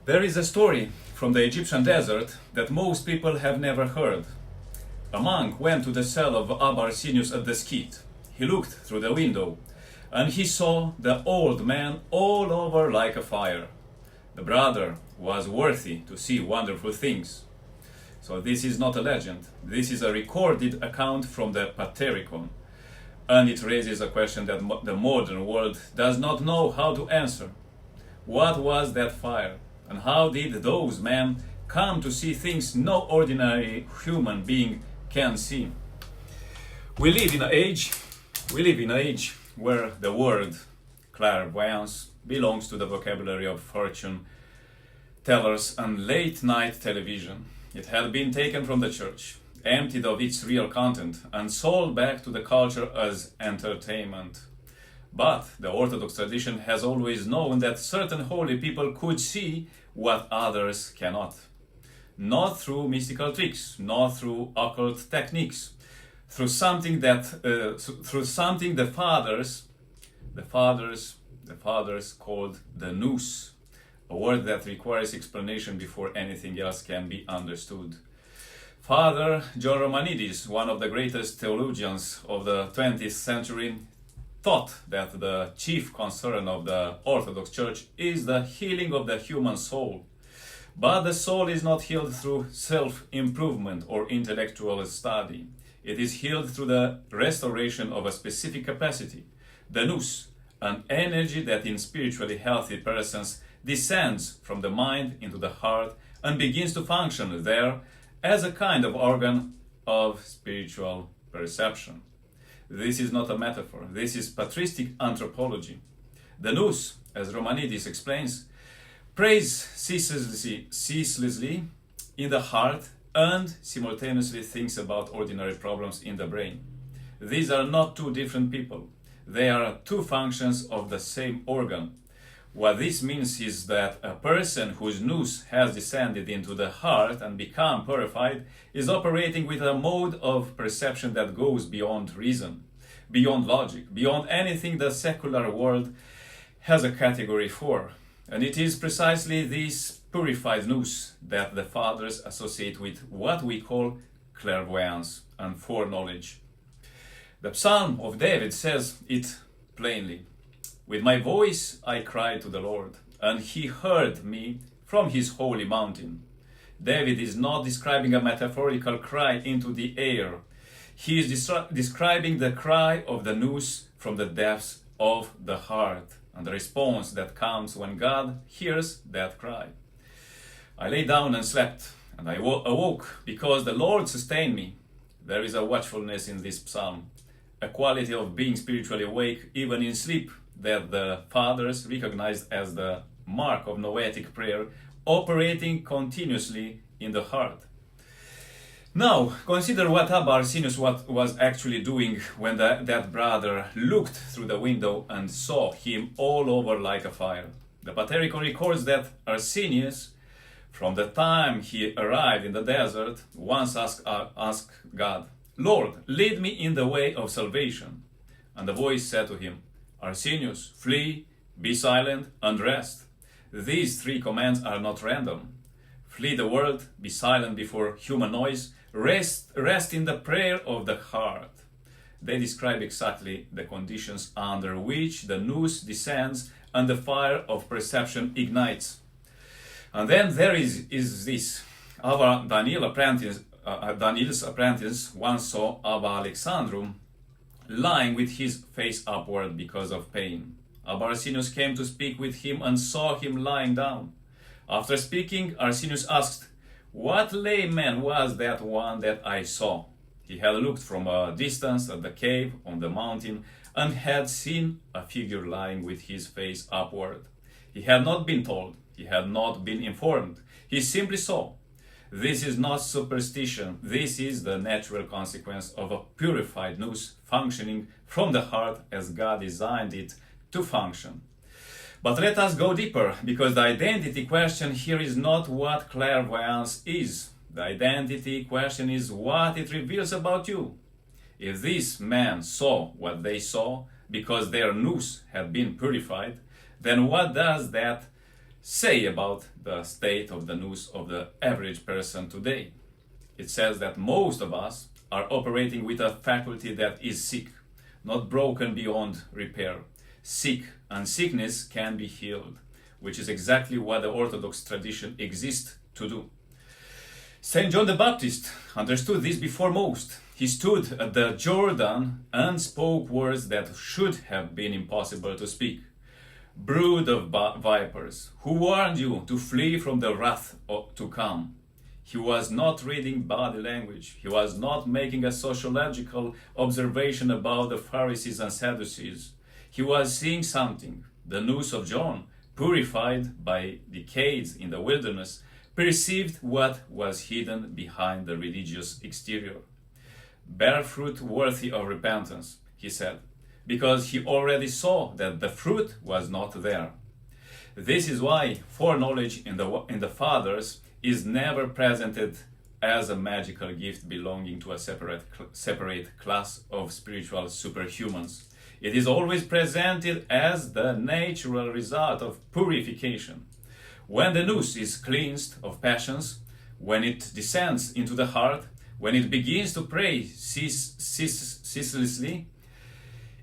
There is a story from the Egyptian desert that most people have never heard. A monk went to the cell of Abba Arsenius at the Skit. He looked through the window, and he saw the old man all over like a fire. The brother was worthy to see wonderful things. So this is not a legend. This is a recorded account from the Patericon. And it raises a question that the modern world does not know how to answer. What was that fire? And how did those men come to see things no ordinary human being can see? We live in an age where the word clairvoyance belongs to the vocabulary of fortune tellers and late night television. It had been taken from the church, emptied of its real content, and sold back to the culture as entertainment. But the Orthodox tradition has always known that certain holy people could see what others cannot. Not through mystical tricks, not through occult techniques, through something the fathers called the nous, a word that requires explanation before anything else can be understood. Father John Romanides, one of the greatest theologians of the 20th century, thought that the chief concern of the Orthodox Church is the healing of the human soul. But the soul is not healed through self-improvement or intellectual study. It is healed through the restoration of a specific capacity, the nous, an energy that in spiritually healthy persons descends from the mind into the heart and begins to function there as a kind of organ of spiritual perception. This is not a metaphor. This is patristic anthropology. The nous, as Romanides explains, prays ceaselessly in the heart and simultaneously thinks about ordinary problems in the brain. These are not two different people. They are two functions of the same organ. What this means is that a person whose nous has descended into the heart and become purified is operating with a mode of perception that goes beyond reason, beyond logic, beyond anything the secular world has a category for. And it is precisely this purified nous that the fathers associate with what we call clairvoyance and foreknowledge. The Psalm of David says it plainly. With my voice I cried to the Lord, and he heard me from his holy mountain. David is not describing a metaphorical cry into the air. He is describing the cry of the nous from the depths of the heart, and the response that comes when God hears that cry. I lay down and slept, and I awoke because the Lord sustained me. There is a watchfulness in this psalm, a quality of being spiritually awake even in sleep that the fathers recognized as the mark of noetic prayer, operating continuously in the heart. Now, consider what Abba Arsenius was actually doing when that brother looked through the window and saw him all over like a fire. The Patericon records that Arsenius, from the time he arrived in the desert, once asked God, "Lord, lead me in the way of salvation." And the voice said to him, "Arsenius, flee, be silent, and rest." These three commands are not random. Flee the world, be silent before human noise, rest in the prayer of the heart. They describe exactly the conditions under which the nous descends and the fire of perception ignites. And then there is this. Daniel's apprentice once saw Abba Alexandru lying with his face upward because of pain. Abba Arsenius came to speak with him and saw him lying down. After speaking, Arsenius asked, "What layman was that one that I saw?" He had looked from a distance at the cave on the mountain and had seen a figure lying with his face upward. He had not been told. He had not been informed. He simply saw. This is not superstition. This is the natural consequence of a purified nous functioning from the heart as God designed it to function. But let us go deeper, because the identity question here is not what clairvoyance is. The identity question is what it reveals about you. If these men saw what they saw because their nous had been purified, then what does that say about the state of the nous of the average person today? It says that most of us are operating with a faculty that is sick, not broken beyond repair. Sick, and sickness can be healed, which is exactly what the Orthodox tradition exists to do. St. John the Baptist understood this before most. He stood at the Jordan and spoke words that should have been impossible to speak. Brood of vipers, who warned you to flee from the wrath to come? He was not reading body language. He was not making a sociological observation about the Pharisees and Sadducees. He was seeing something. The nous of John, purified by decades in the wilderness, perceived what was hidden behind the religious exterior. Bear fruit worthy of repentance, he said, because he already saw that the fruit was not there. This is why foreknowledge in the Fathers is never presented as a magical gift belonging to a separate class of spiritual superhumans. It is always presented as the natural result of purification. When the nous is cleansed of passions, when it descends into the heart, when it begins to pray ceaselessly,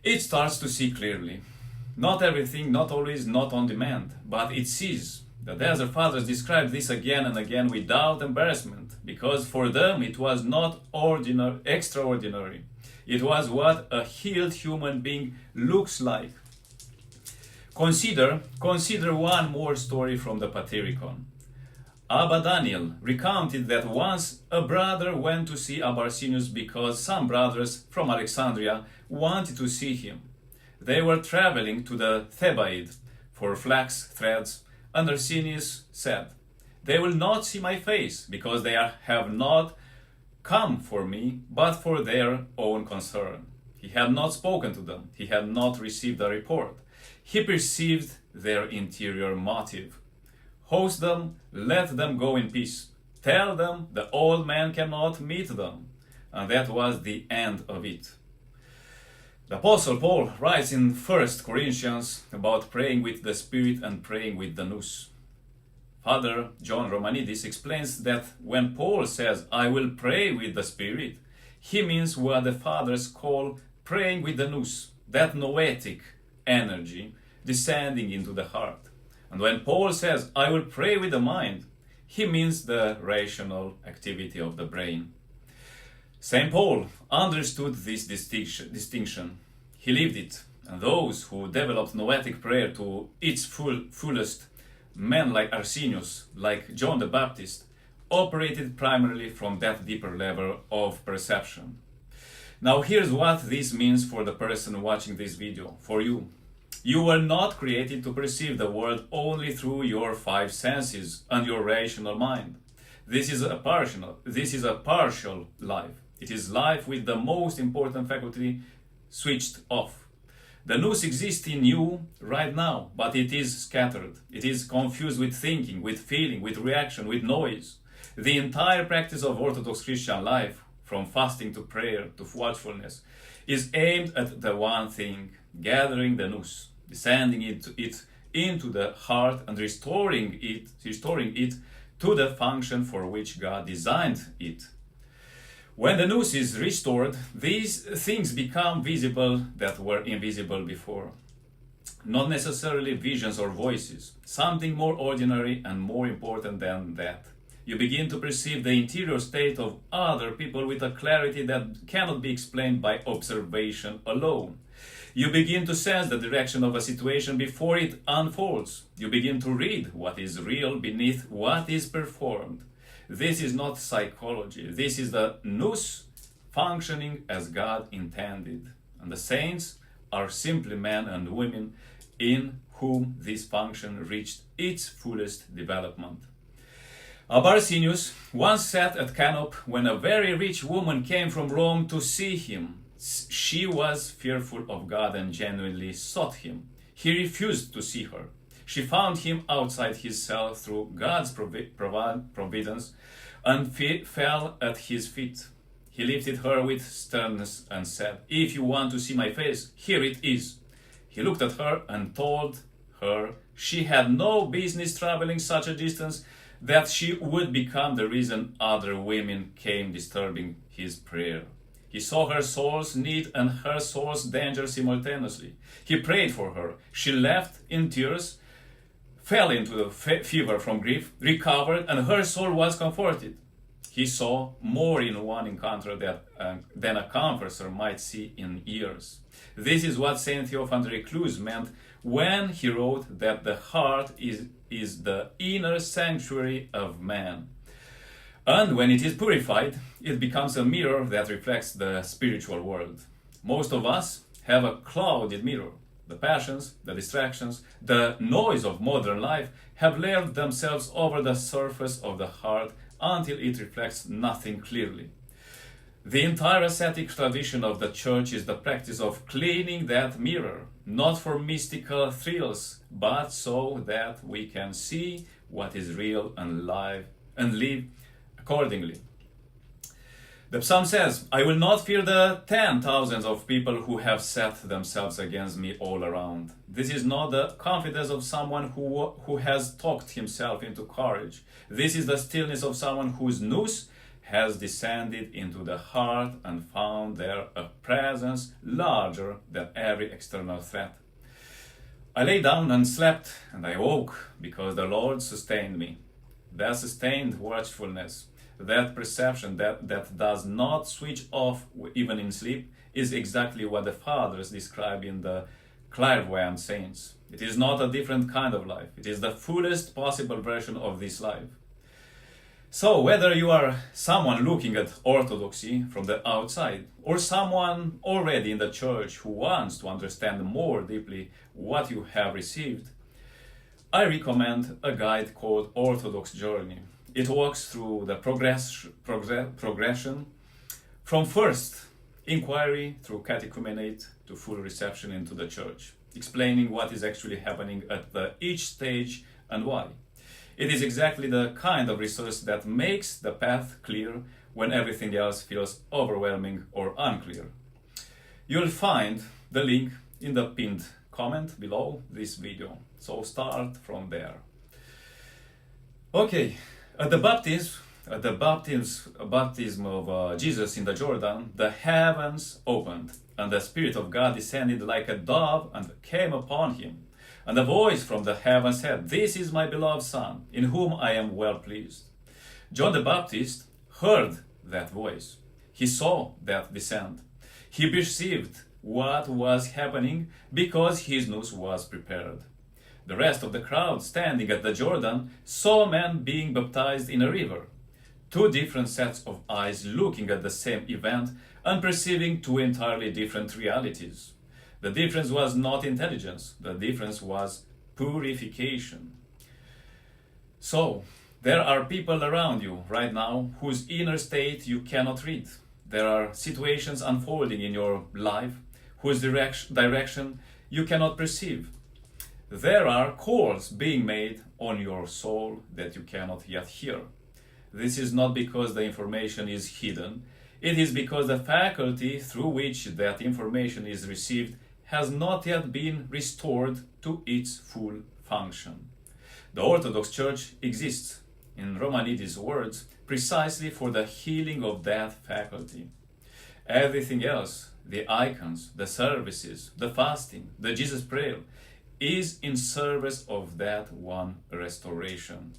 it starts to see clearly. Not everything, not always, not on demand, but it sees. The Desert Fathers described this again and again without embarrassment, because for them it was not extraordinary. It was what a healed human being looks like. Consider one more story from the Patericon. Abba Daniel recounted that once a brother went to see Abba Arsenius because some brothers from Alexandria wanted to see him. They were traveling to the Thebaid for flax threads, and Arsenius said, "They will not see my face, because they have not come for me, but for their own concern." He had not spoken to them. He had not received a report. He perceived their interior motive. Host them, let them go in peace. Tell them the old man cannot meet them. And that was the end of it. The Apostle Paul writes in 1 Corinthians about praying with the Spirit and praying with the nous. Father John Romanides explains that when Paul says, "I will pray with the Spirit," he means what the Fathers call praying with the nous, that noetic energy descending into the heart. And when Paul says, "I will pray with the mind," he means the rational activity of the brain. St. Paul understood this distinction. He lived it, and those who developed noetic prayer to its fullest, men like Arsenius, like John the Baptist, operated primarily from that deeper level of perception. Now here's what this means for the person watching this video, for you. You were not created to perceive the world only through your five senses and your rational mind. This is a partial life. It is life with the most important faculty switched off. The nous exists in you right now, but it is scattered. It is confused with thinking, with feeling, with reaction, with noise. The entire practice of Orthodox Christian life, from fasting to prayer to watchfulness, is aimed at the one thing: gathering the nous, descending it into the heart and restoring it to the function for which God designed it. When the nous is restored, these things become visible that were invisible before. Not necessarily visions or voices, something more ordinary and more important than that. You begin to perceive the interior state of other people with a clarity that cannot be explained by observation alone. You begin to sense the direction of a situation before it unfolds. You begin to read what is real beneath what is performed. This is not psychology. This is the nous functioning as God intended. And the saints are simply men and women in whom this function reached its fullest development. Abba Arsenius once sat at Canop when a very rich woman came from Rome to see him. She was fearful of God and genuinely sought him. He refused to see her. She found him outside his cell through God's providence and fell at his feet. He lifted her with sternness and said, "If you want to see my face, here it is." He looked at her and told her. She had no business traveling such a distance, that she would become the reason other women came disturbing his prayer. He saw her soul's need and her soul's danger simultaneously. He prayed for her. She left in tears, fell into the fever from grief, recovered, and her soul was comforted. He saw more in one encounter than a confessor might see in years. This is what Saint Theophan the Recluse meant when he wrote that the heart is the inner sanctuary of man. And when it is purified, it becomes a mirror that reflects the spiritual world. Most of us have a clouded mirror. The passions, the distractions, the noise of modern life have layered themselves over the surface of the heart until it reflects nothing clearly. The entire ascetic tradition of the Church is the practice of cleaning that mirror, not for mystical thrills, but so that we can see what is real and live and live accordingly. The psalm says, "I will not fear the 10,000s of people who have set themselves against me all around." This is not the confidence of someone who has talked himself into courage. This is the stillness of someone whose nous has descended into the heart and found there a presence larger than every external threat. I lay down and slept, and I woke because the Lord sustained me. That sustained watchfulness, that perception that does not switch off even in sleep, is exactly what the Fathers describe in the clairvoyant saints. It is not a different kind of life. It is the fullest possible version of this life. So, whether you are someone looking at Orthodoxy from the outside, or someone already in the Church who wants to understand more deeply what you have received, I recommend a guide called Orthodox Journey. It walks through the progression from first inquiry through catechumenate to full reception into the Church, explaining what is actually happening at each stage and why. It is exactly the kind of resource that makes the path clear when everything else feels overwhelming or unclear. You'll find the link in the pinned comment below this video, so start from there. Okay, at the baptism of Jesus in the Jordan, the heavens opened, and the Spirit of God descended like a dove and came upon him. And a voice from the heavens said, "This is my beloved Son, in whom I am well pleased." John the Baptist heard that voice. He saw that descent. He perceived what was happening because his nous was prepared. The rest of the crowd standing at the Jordan saw men being baptized in a river. Two different sets of eyes looking at the same event and perceiving two entirely different realities. The difference was not intelligence, the difference was purification. So, there are people around you right now whose inner state you cannot read. There are situations unfolding in your life whose direction you cannot perceive. There are calls being made on your soul that you cannot yet hear. This is not because the information is hidden. It is because the faculty through which that information is received has not yet been restored to its full function. The Orthodox Church exists, in Romanides' words, precisely for the healing of that faculty. Everything else, the icons, the services, the fasting, the Jesus prayer, is in service of that one restoration.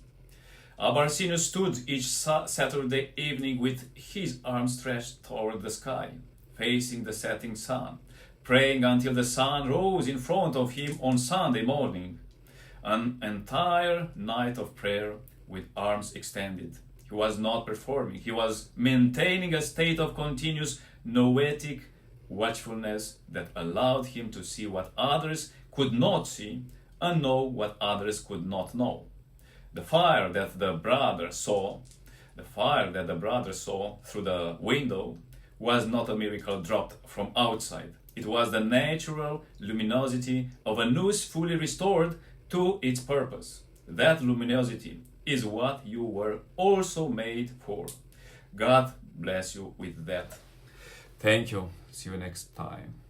Abarcinius stood each Saturday evening with his arms stretched toward the sky, facing the setting sun, praying until the sun rose in front of him on Sunday morning. An entire night of prayer with arms extended. He was not performing. He was maintaining a state of continuous noetic watchfulness that allowed him to see what others could not see and know what others could not know. The fire that the brother saw through the window was not a miracle dropped from outside. It was the natural luminosity of a nous fully restored to its purpose. That luminosity is what you were also made for. God bless you with that. Thank you. See you next time.